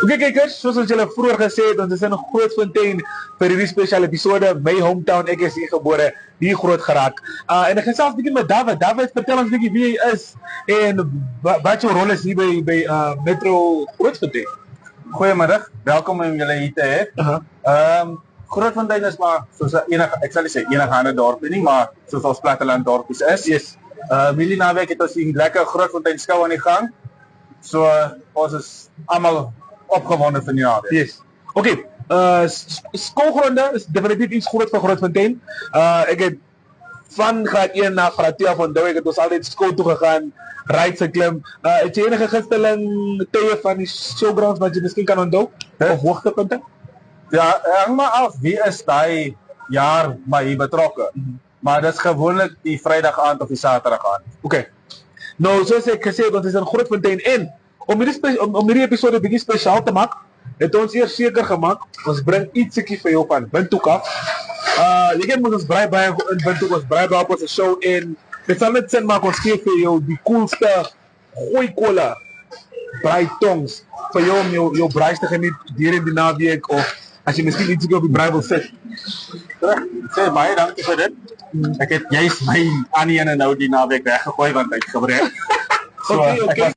Oké kijkers, zoals ons jullie vroeger gezegd, ons is in een Grootfontein vir hierdie speciale episode. My hometown, ek is hier gebore, hier groot geraak. En ek gaan zelfs begin met David. David, vertel ons bietjie wie jy is en wat jou rol is hier by Metro Grootfontein. Goeiemiddag, welkom om julle hier te hê. Grootfontein is maar soos enige, ek sal nie sê enige ander dorpie nie, maar soos ons platteland dorpies is. Yes. Milie naweek het ons hier lekker Grootfontein skou aan die gang. So ons is almal opgewonde vir die naweek. Yes. Oké, skoolgronde is definitief iets groot vir Grootfontein. Ek het van graad 1 na graad 2 onthou ek het ons altyd skool toe gegaan, rides geklim. Het jy enige gunsteling tye van die showgrounds wat jy miskien kan onthou? Of hoogtepunte? Ja, hang maar af wie is daai jaar maar hier betrokke. Maar dit is gewoonlik die Vrydag aand of die Saterdag aand. Oké. Nou, soos ek gesê het, ons is in Grootfontein en om hierdie episode bietjie spesiaal te maak, het ons eers seker gemaak, ons bring ietsie vir jou van Windhoek af. Jy ken ons braai baie in Windhoek, ons braai baie op ons show en dit sal net sin maak ons gee vir jou die coolste gooi cola braai tongs vir jou om jou braai te geniet deur in die naweek of as jy miskien ietsie op die braai wil sit. Terug, sê baie dankie vir dit. Ek het juist my aan die ene nou die naweek weggegooi want ek gebruik. Okay.